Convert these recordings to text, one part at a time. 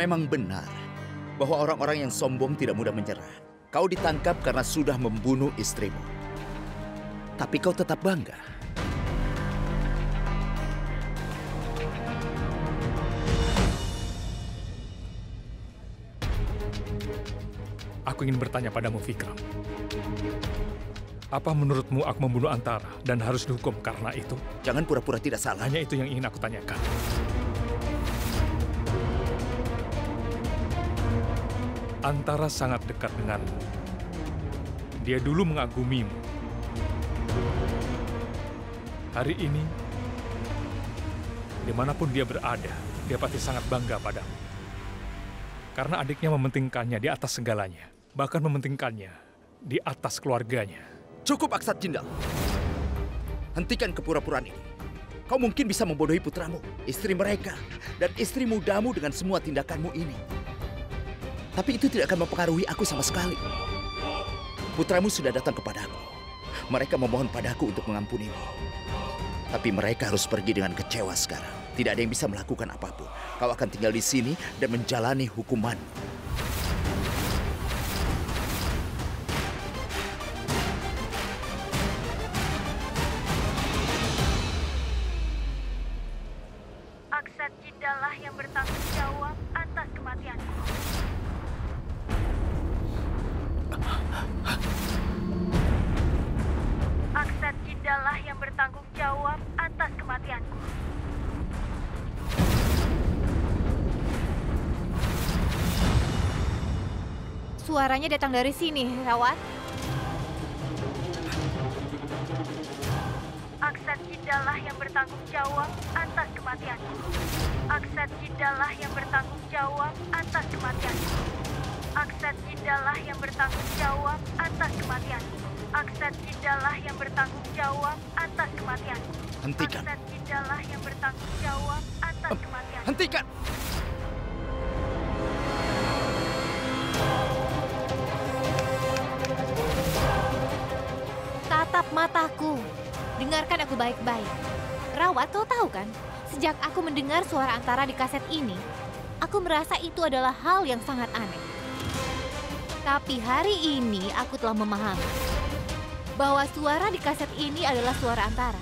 Memang benar bahwa orang-orang yang sombong tidak mudah menyerah. Kau ditangkap karena sudah membunuh istrimu. Tapi kau tetap bangga. Aku ingin bertanya padamu, Vikram. Apa menurutmu aku membunuh Antara dan harus dihukum karena itu? Jangan pura-pura tidak salah. Hanya itu yang ingin aku tanyakan. Antara sangat dekat denganmu. Dia dulu mengagumimu. Hari ini, dimanapun dia berada, dia pasti sangat bangga padamu. Karena adiknya mementingkannya di atas segalanya. Bahkan mementingkannya di atas keluarganya. Cukup, Aksat Jindal. Hentikan kepura-puraan ini. Kau mungkin bisa membodohi putramu, istri mereka, dan istri mudamu dengan semua tindakanmu ini. Tapi itu tidak akan mempengaruhi aku sama sekali. Putramu sudah datang kepadaku. Mereka memohon padaku untuk mengampunimu. Tapi mereka harus pergi dengan kecewa sekarang. Tidak ada yang bisa melakukan apapun. Kau akan tinggal di sini dan menjalani hukumanmu. Aksat Jindalah yang bertanggung jawab atas kematianku. Aksat Jindalah yang bertanggung jawab atas kematianku. Suaranya datang dari sini, Rawat. Aksat Jindalah yang bertanggung jawab atas kematianku. Aksat Jindalah yang bertanggung jawab atas kematianku. Aksat Jindalah yang bertanggung jawab atas kematianku. Aksat Jindalah yang bertanggung jawab atas kematianku. Hentikan. Aksat Jindalah yang bertanggung jawab atas kematianku. Hentikan! Tatap mataku. Dengarkan aku baik-baik. Rawat, kau tahu kan? Sejak aku mendengar suara Antara di kaset ini, aku merasa itu adalah hal yang sangat aneh. Tapi hari ini aku telah memahami bahwa suara di kaset ini adalah suara Antara.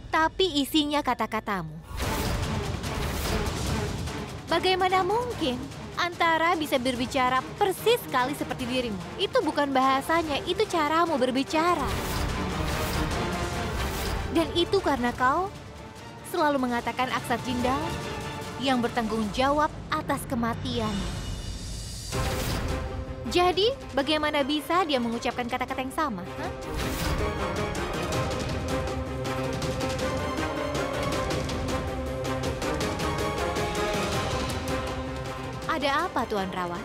Tapi isinya kata-katamu. Bagaimana mungkin Antara bisa berbicara persis sekali seperti dirimu? Itu bukan bahasanya, itu caramu berbicara. Dan itu karena kau selalu mengatakan Aksat Jindal yang bertanggung jawab atas kematian. Jadi, bagaimana bisa dia mengucapkan kata-kata yang sama? Hah? Ada apa, Tuan Rawat?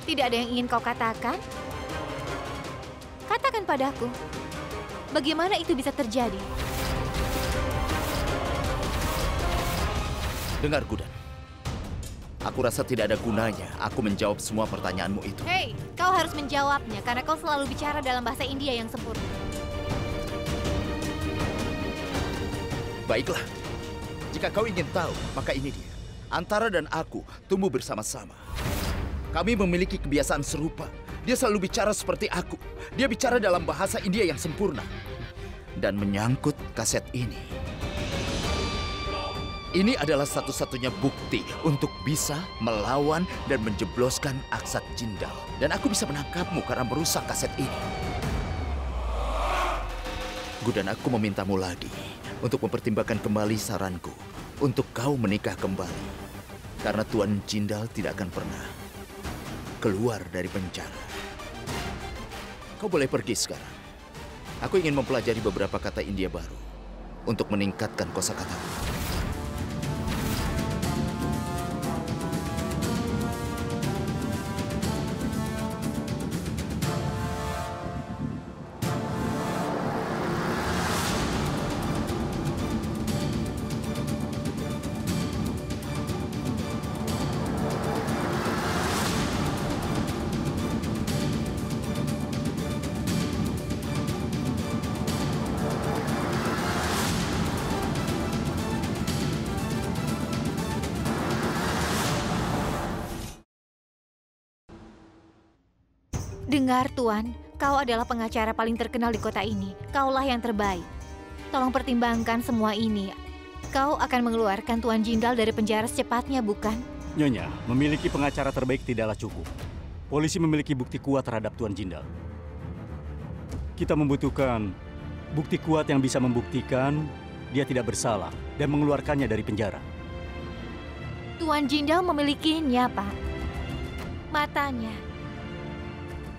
Tidak ada yang ingin kau katakan? Katakan padaku, bagaimana itu bisa terjadi? Dengar, Gudan. Aku rasa tidak ada gunanya aku menjawab semua pertanyaanmu itu. Hei, kau harus menjawabnya karena kau selalu bicara dalam bahasa India yang sempurna. Baiklah. Jika kau ingin tahu, maka ini dia. Antara dan aku tumbuh bersama-sama. Kami memiliki kebiasaan serupa. Dia selalu bicara seperti aku. Dia bicara dalam bahasa India yang sempurna. Dan menyangkut kaset ini. Ini adalah satu-satunya bukti untuk bisa melawan dan menjebloskan Aksat Jindal. Dan aku bisa menangkapmu karena merusak kaset ini. Gudan, aku memintamu lagi untuk mempertimbangkan kembali saranku untuk kau menikah kembali. Karena Tuan Jindal tidak akan pernah keluar dari penjara. Kau boleh pergi sekarang. Aku ingin mempelajari beberapa kata India baru untuk meningkatkan kosakataku. Dengar, Tuan. Kau adalah pengacara paling terkenal di kota ini. Kaulah yang terbaik. Tolong pertimbangkan semua ini. Kau akan mengeluarkan Tuan Jindal dari penjara secepatnya, bukan? Nyonya, memiliki pengacara terbaik tidaklah cukup. Polisi memiliki bukti kuat terhadap Tuan Jindal. Kita membutuhkan bukti kuat yang bisa membuktikan dia tidak bersalah dan mengeluarkannya dari penjara. Tuan Jindal memilikinya, Pak.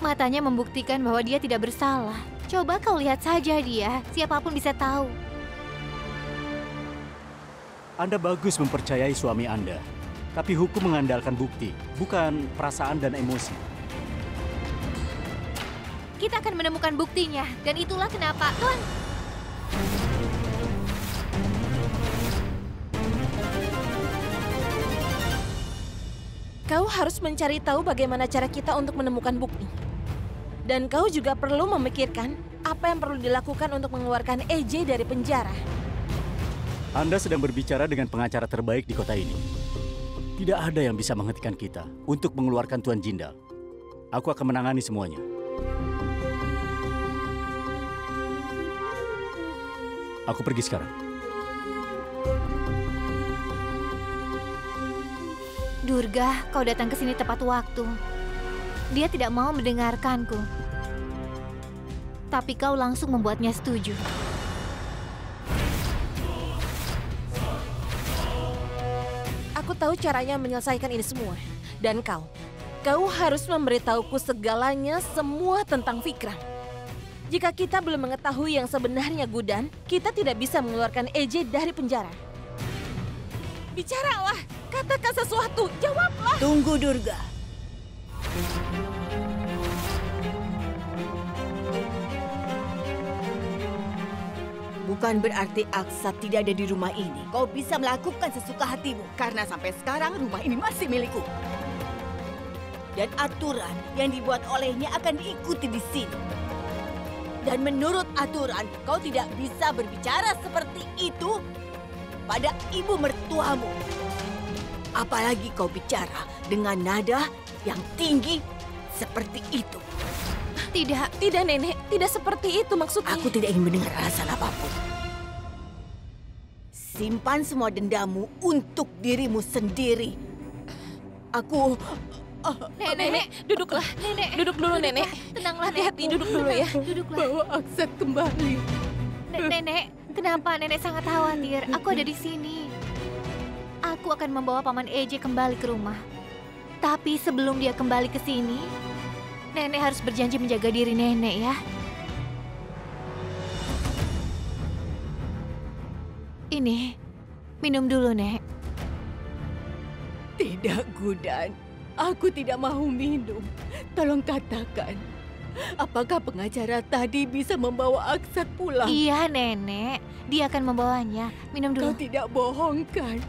Matanya membuktikan bahwa dia tidak bersalah. Coba kau lihat saja dia, siapapun bisa tahu. Anda bagus mempercayai suami Anda, tapi hukum mengandalkan bukti, bukan perasaan dan emosi. Kita akan menemukan buktinya, dan itulah kenapa, Tuan. Kau harus mencari tahu bagaimana cara kita untuk menemukan bukti. Dan kau juga perlu memikirkan apa yang perlu dilakukan untuk mengeluarkan EJ dari penjara. Anda sedang berbicara dengan pengacara terbaik di kota ini. Tidak ada yang bisa menghentikan kita untuk mengeluarkan Tuan Jindal. Aku akan menangani semuanya. Aku pergi sekarang. Durga, kau datang ke sini tepat waktu. Dia tidak mau mendengarkanku. Tapi kau langsung membuatnya setuju. Aku tahu caranya menyelesaikan ini semua. Dan kau harus memberitahuku segalanya semua tentang Vikram. Jika kita belum mengetahui yang sebenarnya, Gudan, kita tidak bisa mengeluarkan EJ dari penjara. Bicaralah, katakan sesuatu, jawablah. Tunggu, Durga. Bukan berarti Aksat tidak ada di rumah ini. Kau bisa melakukan sesuka hatimu, karena sampai sekarang rumah ini masih milikku. Dan aturan yang dibuat olehnya akan diikuti di sini. Dan menurut aturan, kau tidak bisa berbicara seperti itu pada ibu mertuamu. Apalagi kau bicara dengan nada yang tinggi seperti itu. Tidak, Nenek. Tidak seperti itu maksudnya. Aku tidak ingin mendengar alasan apapun. Simpan semua dendamu untuk dirimu sendiri. Aku... Nenek, duduklah. Nenek, Duduk dulu, Nenek. Tenanglah, Hati-hati, Nenek. duduk dulu ya. Duduklah. Bawa Aksat kembali. Nenek, kenapa Nenek sangat khawatir? Aku ada di sini. Aku akan membawa Paman EJ kembali ke rumah. Tapi sebelum dia kembali ke sini, Nenek harus berjanji menjaga diri Nenek ya. Ini, minum dulu, Nek. Tidak, Gudan. Aku tidak mau minum. Tolong katakan, apakah pengacara tadi bisa membawa Aksat pulang? Iya, Nenek. Dia akan membawanya. Minum Kau dulu. tidak bohong kan?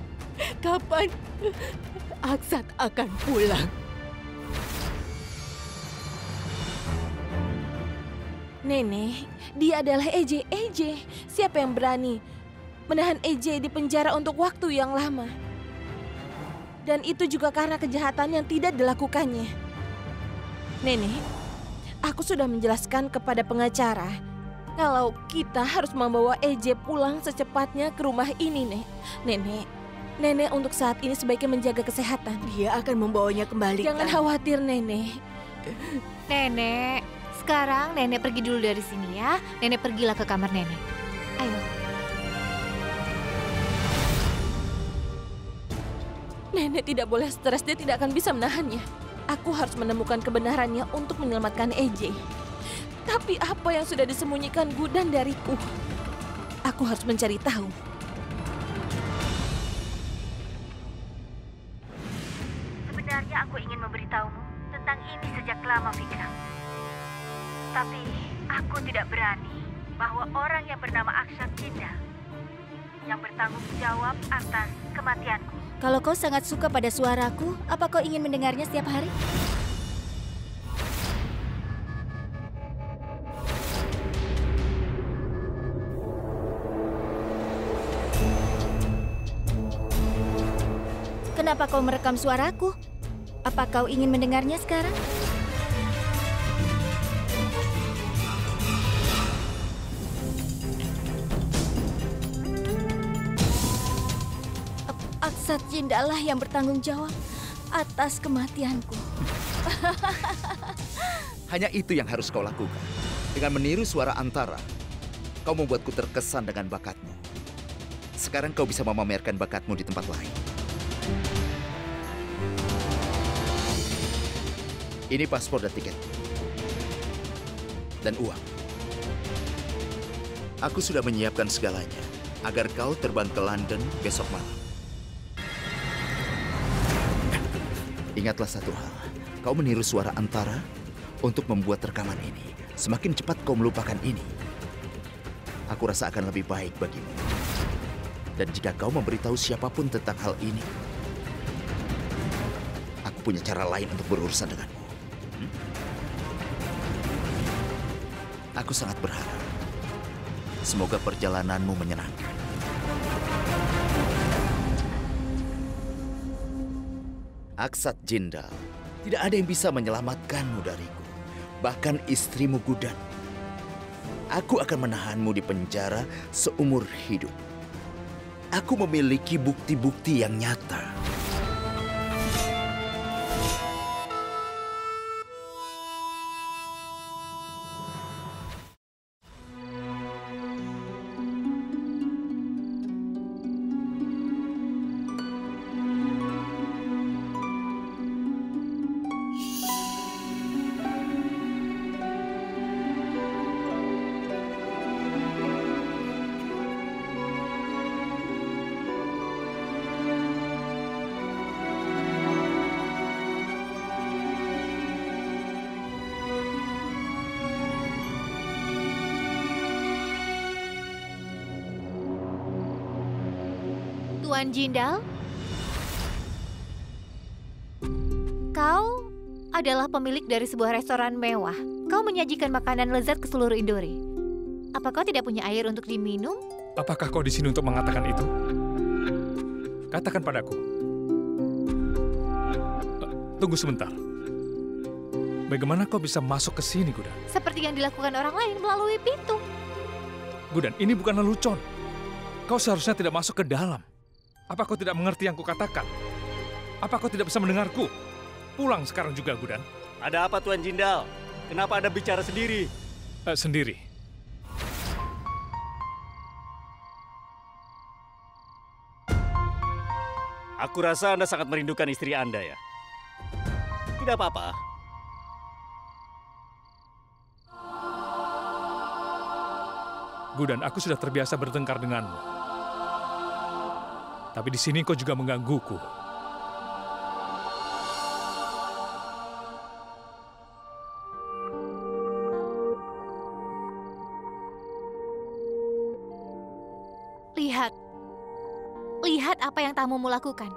Kapan Aksat akan pulang? Nenek, dia adalah EJ. Siapa yang berani menahan EJ di penjara untuk waktu yang lama? Dan itu juga karena kejahatan yang tidak dilakukannya. Nenek, aku sudah menjelaskan kepada pengacara kalau kita harus membawa EJ pulang secepatnya ke rumah ini, Nenek untuk saat ini sebaiknya menjaga kesehatan. Dia akan membawanya kembali. Jangan kan? khawatir, Nenek. Nenek, sekarang Nenek pergi dulu dari sini ya. Nenek pergilah ke kamar Nenek. Ayo. Nenek tidak boleh stres, dia tidak akan bisa menahannya. Aku harus menemukan kebenarannya untuk menyelamatkan EJ. Tapi apa yang sudah disembunyikan Gudan dariku? Aku harus mencari tahu. Sebenarnya aku ingin memberitahumu tentang ini sejak lama, Vikram. Tapi aku tidak berani bahwa orang yang bernama Aksat Jindal yang bertanggung jawab atas kematianku. Kalau kau sangat suka pada suaraku, apa kau ingin mendengarnya setiap hari? Kenapa kau merekam suaraku? Apa kau ingin mendengarnya sekarang? Aksat Jindalah yang bertanggung jawab atas kematianku. Hanya itu yang harus kau lakukan. Dengan meniru suara Antara, kau membuatku terkesan dengan bakatmu. Sekarang kau bisa memamerkan bakatmu di tempat lain. Ini paspor dan tiket. Dan uang. Aku sudah menyiapkan segalanya agar kau terbang ke London besok malam. Ingatlah satu hal, kau meniru suara Antara untuk membuat rekaman ini. Semakin cepat kau melupakan ini, aku rasa akan lebih baik bagimu. Dan jika kau memberitahu siapapun tentang hal ini, aku punya cara lain untuk berurusan denganmu. Aku sangat berharap. Semoga perjalananmu menyenangkan. Aksat Jindal, tidak ada yang bisa menyelamatkanmu dariku. Bahkan istrimu Gudan. Aku akan menahanmu di penjara seumur hidup. Aku memiliki bukti-bukti yang nyata. Tuan Jindal, kau adalah pemilik dari sebuah restoran mewah. Kau menyajikan makanan lezat ke seluruh Indori. Apa kau tidak punya air untuk diminum? Apakah kau di sini untuk mengatakan itu? Katakan padaku. Tunggu sebentar. Bagaimana kau bisa masuk ke sini, Gudan? Seperti yang dilakukan orang lain melalui pintu. Gudan, ini bukan lelucon. Kau seharusnya tidak masuk ke dalam. Apa kau tidak mengerti yang kukatakan? Apa kau tidak bisa mendengarku? Pulang sekarang juga, Gudan. Ada apa, Tuan Jindal? Kenapa Anda bicara sendiri? Sendiri. Aku rasa Anda sangat merindukan istri Anda ya. Tidak apa-apa. Gudan, aku sudah terbiasa bertengkar denganmu. Tapi di sini kau juga menggangguku. Lihat apa yang tamumu lakukan.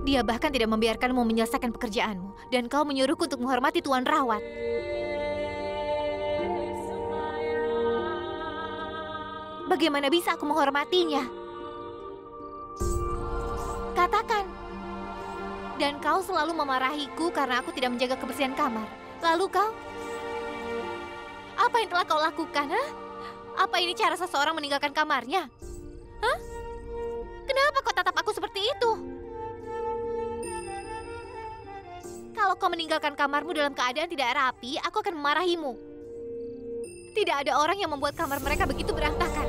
Dia bahkan tidak membiarkanmu menyelesaikan pekerjaanmu, dan kau menyuruhku untuk menghormati Tuan Rawat. Bagaimana bisa aku menghormatinya? Katakan. Dan kau selalu memarahiku karena aku tidak menjaga kebersihan kamar. Lalu kau? Apa yang telah kau lakukan, ha? Apa ini cara seseorang meninggalkan kamarnya? Hah? Kenapa kau tatap aku seperti itu? Kalau kau meninggalkan kamarmu dalam keadaan tidak rapi, aku akan memarahimu. Tidak ada orang yang membuat kamar mereka begitu berantakan.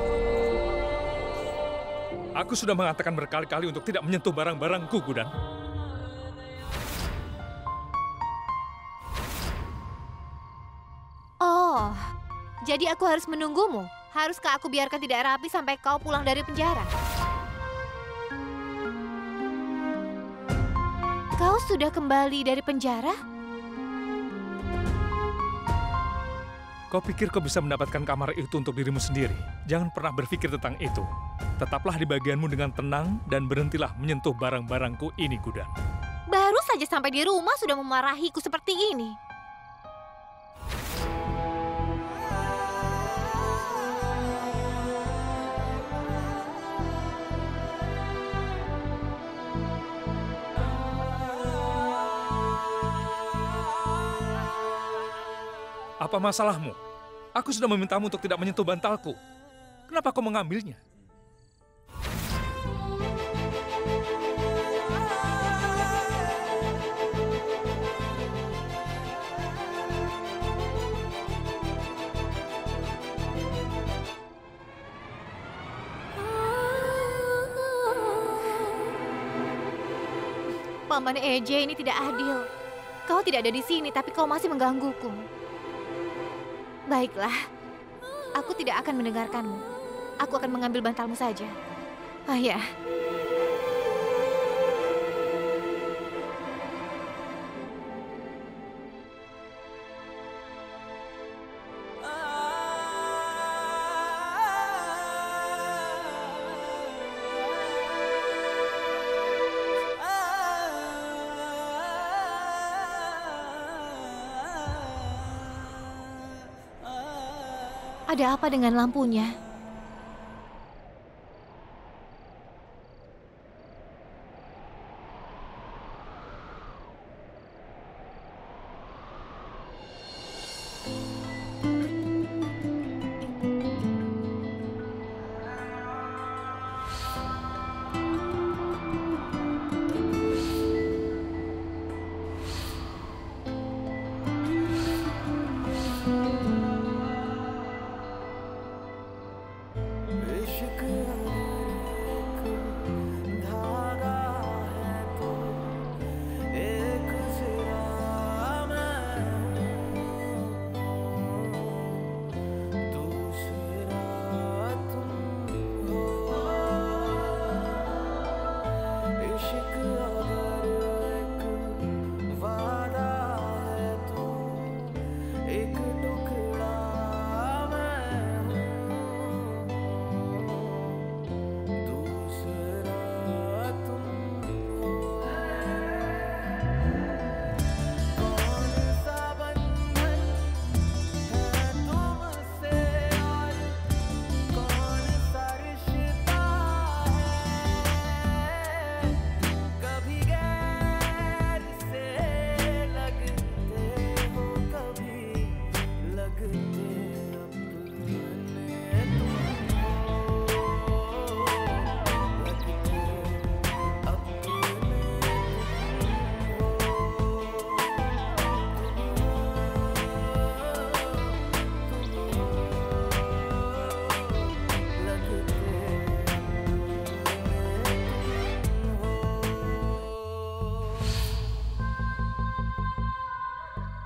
Aku sudah mengatakan berkali-kali untuk tidak menyentuh barang-barangku, Gudan. Oh, jadi aku harus menunggumu? Haruskah aku biarkan tidak rapi sampai kau pulang dari penjara? Kau sudah kembali dari penjara? Kau pikir kau bisa mendapatkan kamar itu untuk dirimu sendiri? Jangan pernah berpikir tentang itu. Tetaplah di bagianmu dengan tenang dan berhentilah menyentuh barang-barangku ini, Gudan. Baru saja sampai di rumah sudah memarahiku seperti ini. Apa masalahmu? Aku sudah memintamu untuk tidak menyentuh bantalku. Kenapa kau mengambilnya? Paman EJ, ini tidak adil. Kau tidak ada di sini, tapi kau masih menggangguku. Baiklah, aku tidak akan mendengarkanmu. Aku akan mengambil bantalmu saja. Ayah. Ada apa dengan lampunya?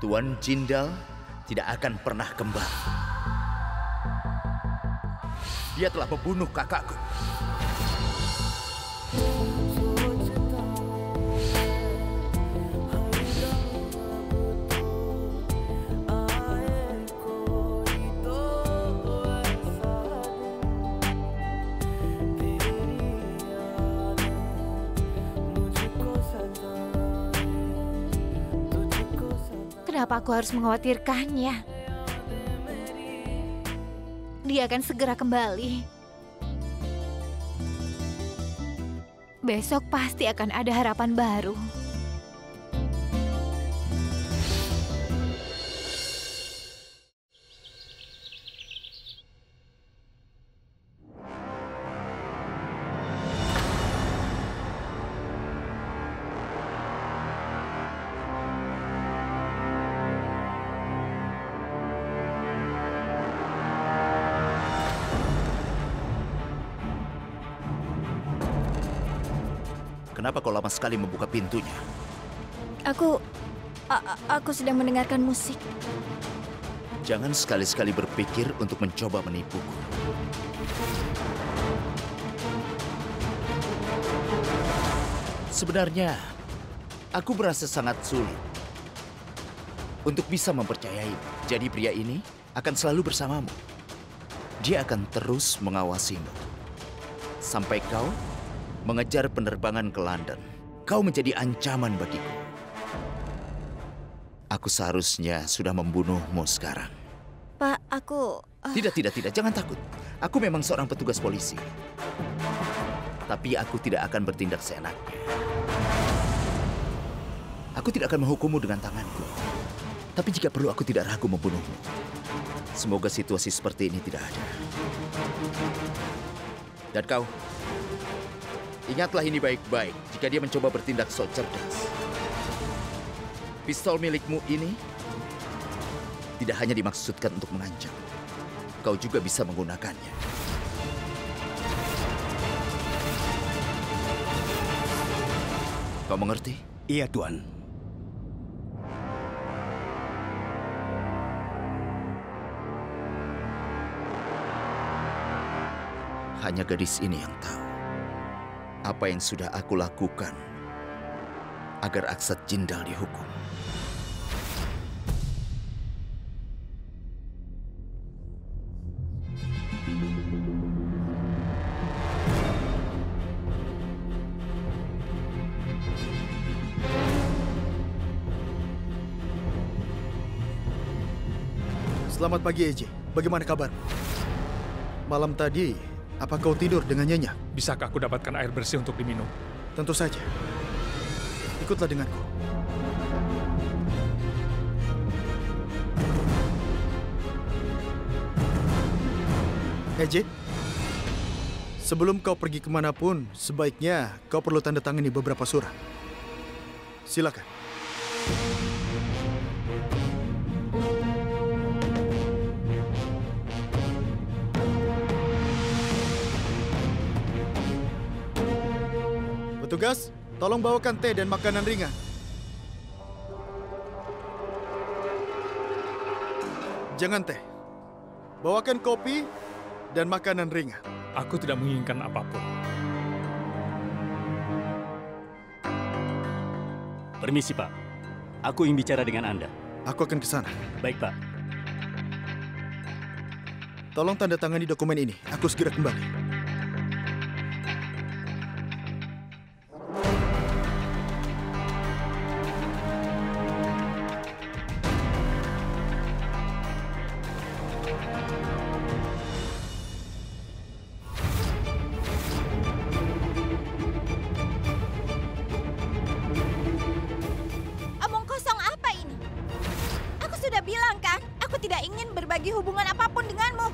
Tuan Jindal tidak akan pernah kembali. Dia telah membunuh kakakku. Kenapa aku harus mengkhawatirkannya? Dia akan segera kembali. Besok pasti akan ada harapan baru. Kenapa kau lama sekali membuka pintunya? Aku sedang mendengarkan musik. Jangan sekali-sekali berpikir untuk mencoba menipuku. Sebenarnya, aku merasa sangat sulit untuk bisa mempercayai. Jadi pria ini akan selalu bersamamu. Dia akan terus mengawasimu. Sampai kau mengejar penerbangan ke London. Kau menjadi ancaman bagiku. Aku seharusnya sudah membunuhmu sekarang. Pak, aku... Tidak. Jangan takut. Aku memang seorang petugas polisi. Tapi aku tidak akan bertindak seenaknya. Aku tidak akan menghukummu dengan tanganku. Tapi jika perlu, aku tidak ragu membunuhmu. Semoga situasi seperti ini tidak ada. Dan kau... Ingatlah ini baik-baik jika dia mencoba bertindak so cerdas. Pistol milikmu ini tidak hanya dimaksudkan untuk mengancam. Kau juga bisa menggunakannya. Kau mengerti? Iya, Tuan. Hanya gadis ini yang tahu apa yang sudah aku lakukan agar Aksat Jindal dihukum. Selamat pagi, EJ. Bagaimana kabar? Malam tadi, apa kau tidur dengan nyenyak? Bisakah aku dapatkan air bersih untuk diminum? Tentu saja. Ikutlah denganku. EJ, sebelum kau pergi kemanapun, sebaiknya kau perlu tanda tangani beberapa surat. Silakan. Petugas, tolong bawakan teh dan makanan ringan. Jangan teh. Bawakan kopi dan makanan ringan. Aku tidak menginginkan apapun. Permisi, Pak. Aku ingin bicara dengan Anda. Aku akan ke sana. Baik, Pak. Tolong tanda tangani dokumen ini. Aku segera kembali. Omong kosong apa ini? Aku sudah bilang kan, aku tidak ingin berbagi hubungan apapun denganmu.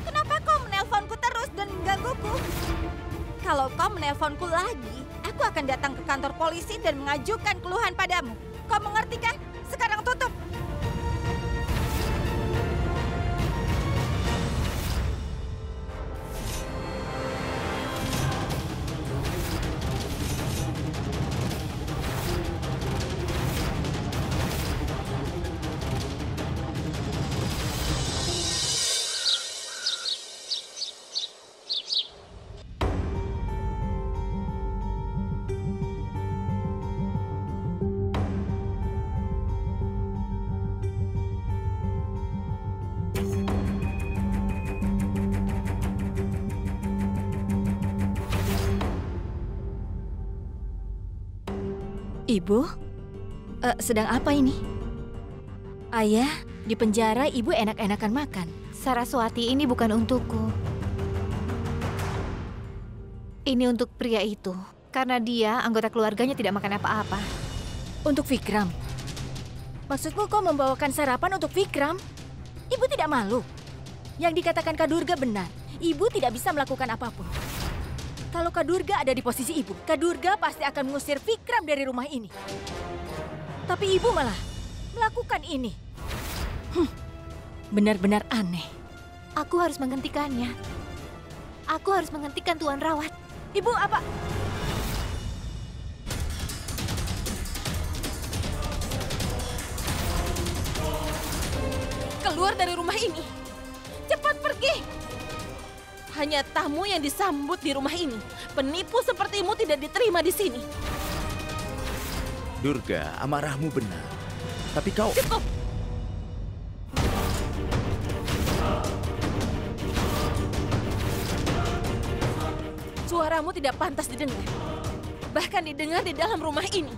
Kenapa kau menelponku terus dan menggangguku? Kalau kau menelponku lagi, aku akan datang ke kantor polisi dan mengajukan keluhan padamu. Kau mengerti kan? Sekarang tutup. Ibu, sedang apa ini? Ayah, di penjara ibu enak-enakan makan. Saraswati, ini bukan untukku. Ini untuk pria itu. Karena dia, anggota keluarganya tidak makan apa-apa. Untuk Vikram? Maksudmu kau membawakan sarapan untuk Vikram? Ibu tidak malu? Yang dikatakan Kak Durga benar. Ibu tidak bisa melakukan apapun. Kalau Kak Durga ada di posisi ibu, Kak Durga pasti akan mengusir Vikram dari rumah ini. Tapi ibu malah melakukan ini. Benar-benar aneh. Aku harus menghentikannya. Aku harus menghentikan Tuan Rawat. Ibu apa? Keluar dari rumah ini. Cepat pergi. Hanya tamu yang disambut di rumah ini. Penipu sepertimu tidak diterima di sini. Durga, amarahmu benar. Tapi kau... Cukup! Suaramu tidak pantas didengar. Bahkan didengar di dalam rumah ini.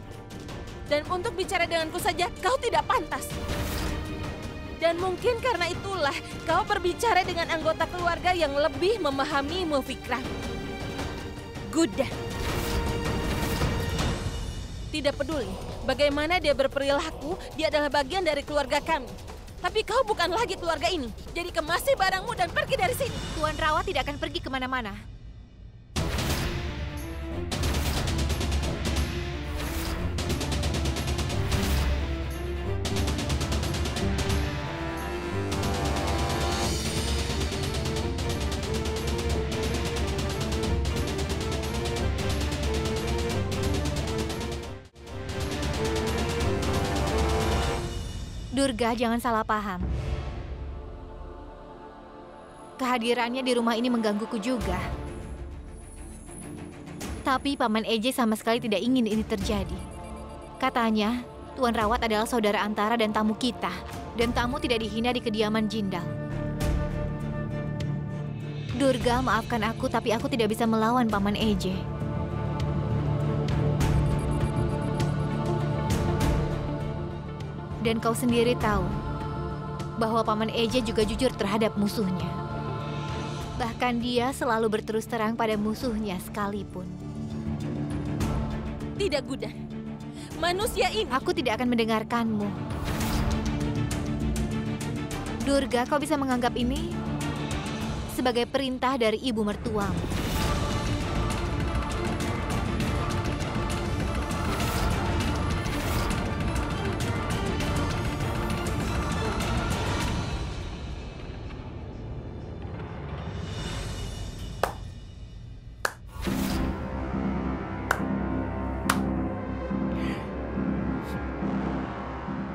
Dan untuk bicara denganku saja, kau tidak pantas. Dan mungkin karena itulah kau berbicara dengan anggota keluarga yang lebih memahamimu, Vikram. Guda. Tidak peduli bagaimana dia berperilaku, dia adalah bagian dari keluarga kami. Tapi kau bukan lagi keluarga ini. Jadi kemasi barangmu dan pergi dari sini. Tuan Rawat tidak akan pergi kemana-mana. Durga, jangan salah paham. Kehadirannya di rumah ini menggangguku juga. Tapi Paman Eje sama sekali tidak ingin ini terjadi. Katanya, Tuan Rawat adalah saudara antara dan tamu kita. Dan tamu tidak dihina di kediaman Jindal. Durga, maafkan aku, tapi aku tidak bisa melawan Paman Eje. Dan kau sendiri tahu bahwa Paman Eje juga jujur terhadap musuhnya. Bahkan dia selalu berterus terang pada musuhnya sekalipun. Tidak, Gudan. Manusia ini... Aku tidak akan mendengarkanmu. Durga, kau bisa menganggap ini sebagai perintah dari ibu mertuamu.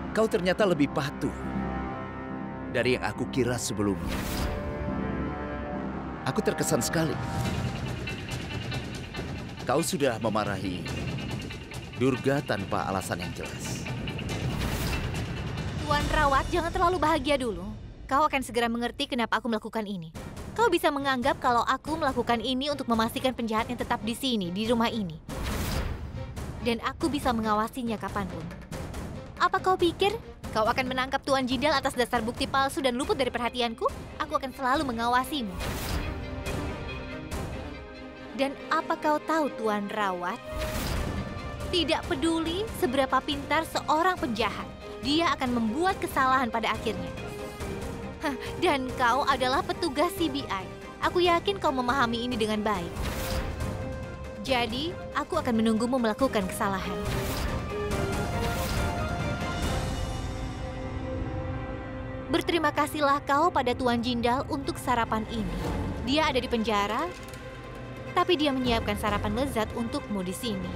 Kau ternyata lebih patuh dari yang aku kira sebelumnya. Aku terkesan sekali. Kau sudah memarahi Durga tanpa alasan yang jelas. Tuan Rawat, jangan terlalu bahagia dulu. Kau akan segera mengerti kenapa aku melakukan ini. Kau bisa menganggap kalau aku melakukan ini untuk memastikan penjahatnya tetap di sini, di rumah ini. Dan aku bisa mengawasinya kapanpun. Apa kau pikir kau akan menangkap Tuan Jindal atas dasar bukti palsu dan luput dari perhatianku? Aku akan selalu mengawasimu. Dan apa kau tahu, Tuan Rawat? Tidak peduli seberapa pintar seorang penjahat, dia akan membuat kesalahan pada akhirnya. Dan kau adalah petugas CBI. Aku yakin kau memahami ini dengan baik. Jadi, aku akan menunggumu melakukan kesalahan. Berterima kasihlah kau pada Tuan Jindal untuk sarapan ini. Dia ada di penjara, tapi dia menyiapkan sarapan lezat untukmu di sini.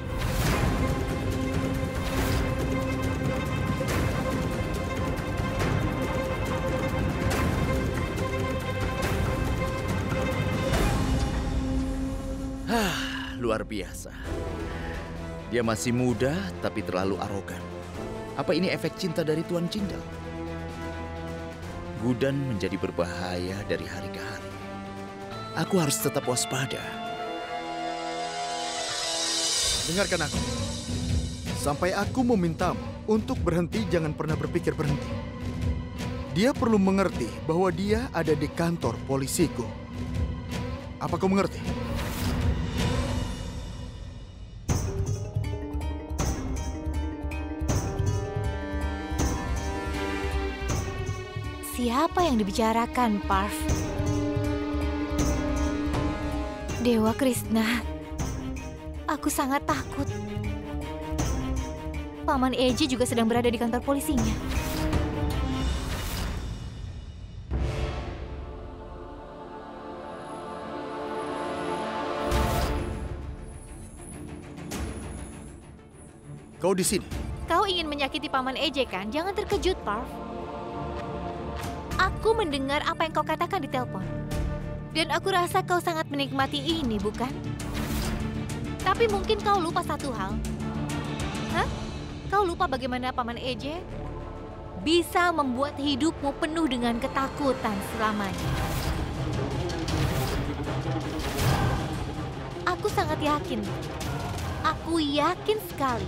Luar biasa. Dia masih muda, tapi terlalu arogan. Apa ini efek cinta dari Tuan Jindal? Gudan menjadi berbahaya dari hari ke hari. Aku harus tetap waspada. Dengarkan aku. Sampai aku memintamu untuk berhenti, jangan pernah berpikir berhenti. Dia perlu mengerti bahwa dia ada di kantor polisiku. Apa kau mengerti? Siapa yang dibicarakan, Parv? Dewa Krishna. Aku sangat takut. Paman Eje juga sedang berada di kantor polisinya. Kau di sini. Kau ingin menyakiti Paman Eje, kan? Jangan terkejut, Parv. Aku mendengar apa yang kau katakan di telepon. Dan aku rasa kau sangat menikmati ini, bukan? Tapi mungkin kau lupa satu hal. Hah? Kau lupa bagaimana Paman Eje bisa membuat hidupmu penuh dengan ketakutan selamanya. Aku sangat yakin. Aku yakin sekali.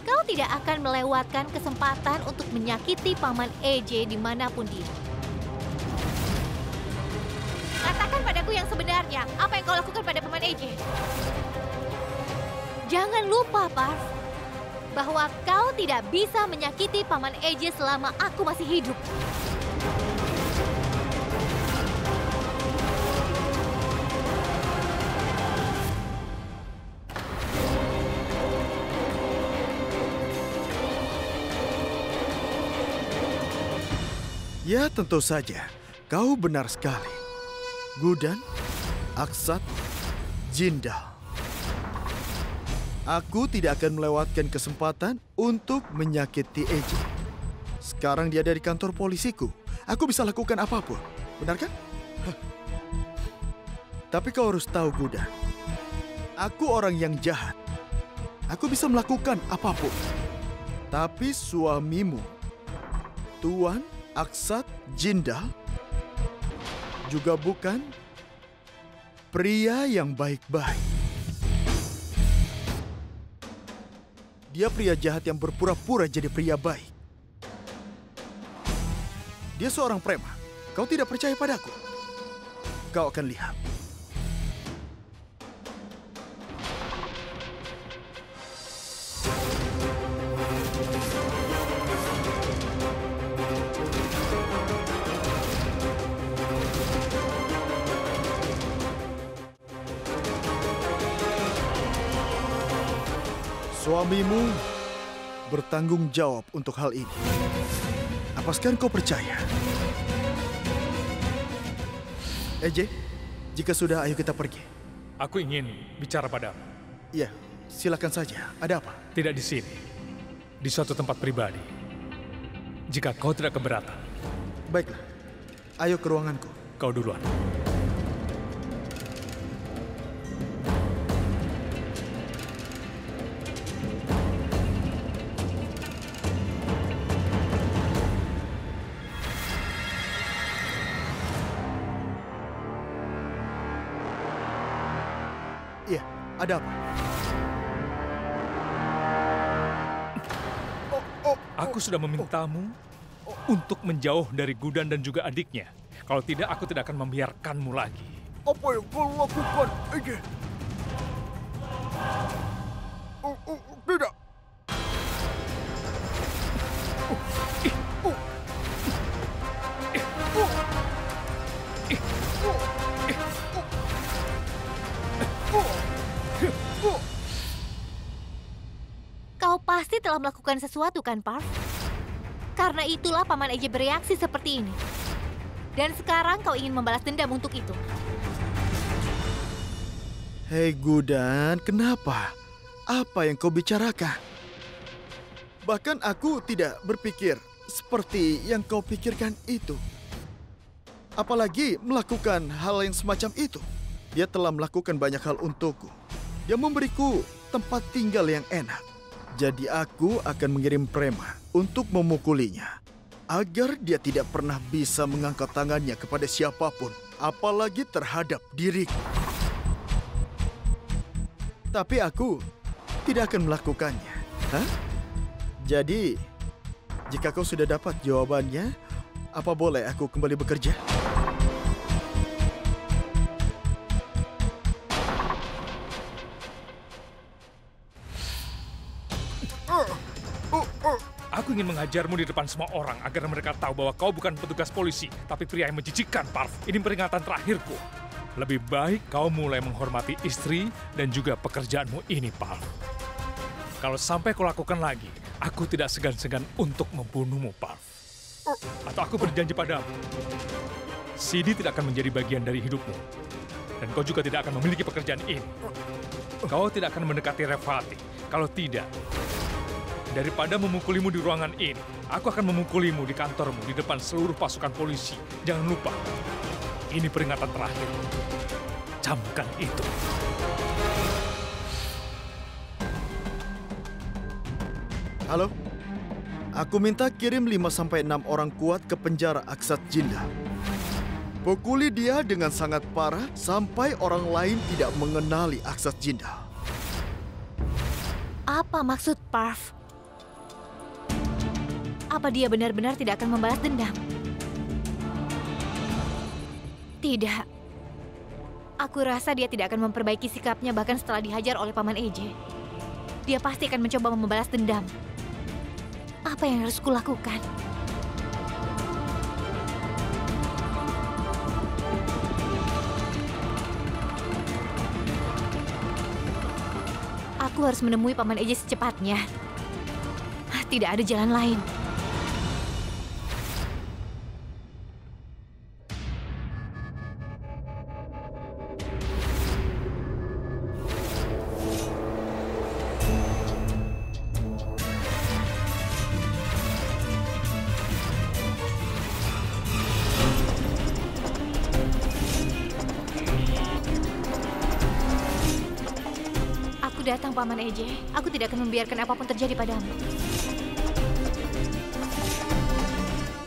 Kau tidak akan melewatkan kesempatan untuk menyakiti Paman Eje dimanapun dia. Katakan padaku yang sebenarnya, apa yang kau lakukan pada Paman Eje? Jangan lupa, Parv, bahwa kau tidak bisa menyakiti Paman Eje selama aku masih hidup. Ya, tentu saja. Kau benar sekali. Gudan, Aksat, Jindal. Aku tidak akan melewatkan kesempatan untuk menyakiti Eje. Sekarang dia ada di kantor polisiku. Aku bisa lakukan apapun. Benar kan? Hah. Tapi kau harus tahu, Gudan. Aku orang yang jahat. Aku bisa melakukan apapun. Tapi suamimu, Tuan Aksat Jindal, juga bukan pria yang baik-baik. Dia pria jahat yang berpura-pura jadi pria baik. Dia seorang preman. Kau tidak percaya padaku? Kau akan lihat. Suamimu bertanggung jawab untuk hal ini. Apa sekarang kau percaya? EJ, jika sudah, ayo kita pergi. Aku ingin bicara padamu. Iya, silakan saja. Ada apa? Tidak di sini. Di suatu tempat pribadi. Jika kau tidak keberatan. Baiklah. Ayo ke ruanganku. Kau duluan. Iya, ada apa? Aku sudah memintamu untuk menjauh dari Gudan dan juga adiknya. Kalau tidak, aku tidak akan membiarkanmu lagi. Apa yang kau lakukan, EJ? Tidak. Kau pasti telah melakukan sesuatu kan, Parv? Karena itulah Paman EJ bereaksi seperti ini. Dan sekarang kau ingin membalas dendam untuk itu. Hei Gudan, kenapa? Apa yang kau bicarakan? Bahkan aku tidak berpikir seperti yang kau pikirkan itu. Apalagi melakukan hal yang semacam itu. Dia telah melakukan banyak hal untukku. Dia memberiku tempat tinggal yang enak. Jadi aku akan mengirim preman untuk memukulinya. Agar dia tidak pernah bisa mengangkat tangannya kepada siapapun. Apalagi terhadap diriku. Tapi aku tidak akan melakukannya. Hah? Jadi, jika kau sudah dapat jawabannya, apa boleh aku kembali bekerja? Aku ingin menghajarmu di depan semua orang agar mereka tahu bahwa kau bukan petugas polisi, tapi pria yang menjijikkan, Parv. Ini peringatan terakhirku. Lebih baik kau mulai menghormati istri dan juga pekerjaanmu ini, Parv. Kalau sampai kau lakukan lagi, aku tidak segan-segan untuk membunuhmu, Parv. Atau aku berjanji padamu, Sidi tidak akan menjadi bagian dari hidupmu. Dan kau juga tidak akan memiliki pekerjaan ini. Kau tidak akan mendekati Revati. Kalau tidak, daripada memukulimu di ruangan ini, aku akan memukulimu di kantormu di depan seluruh pasukan polisi. Jangan lupa, ini peringatan terakhir. Camkan itu. Halo? Aku minta kirim 5-6 orang kuat ke penjara Aksat Jindal. Pukuli dia dengan sangat parah sampai orang lain tidak mengenali Aksat Jindal. Apa maksud Parv? Apa dia benar-benar tidak akan membalas dendam? Tidak. Aku rasa dia tidak akan memperbaiki sikapnya bahkan setelah dihajar oleh Paman EJ. Dia pasti akan mencoba membalas dendam. Apa yang harus kulakukan? Aku harus menemui Paman EJ secepatnya. Tidak ada jalan lain. datang, Paman EJ. Aku tidak akan membiarkan apapun terjadi padamu.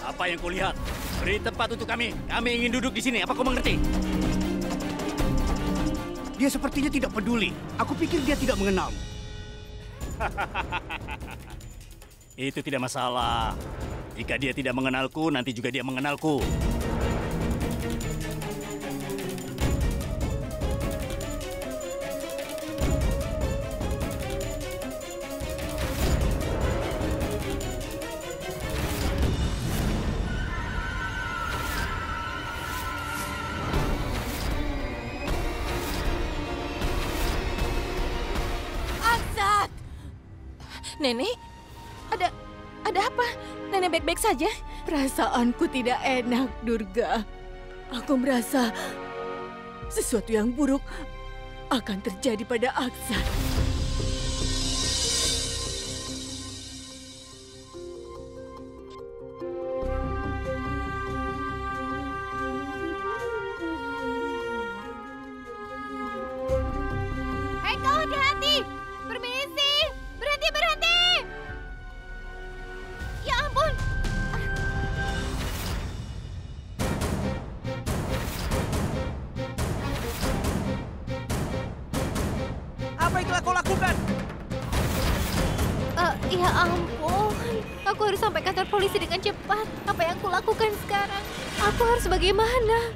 Apa yang kau lihat? Beri tempat untuk kami. Kami ingin duduk di sini. Apa kau mengerti? Dia sepertinya tidak peduli. Aku pikir dia tidak mengenal. Itu tidak masalah. Jika dia tidak mengenalku, nanti juga dia mengenalku. Nenek, ada apa? Nenek baik-baik saja? Perasaanku tidak enak, Durga. Aku merasa sesuatu yang buruk akan terjadi pada Aksat. Hei kau, hati-hati! Permisi! Berhenti! Ya ampun! Apa yang telah kau lakukan? Ya ampun. Aku harus sampai kantor polisi dengan cepat. Apa yang aku lakukan sekarang? Aku harus bagaimana?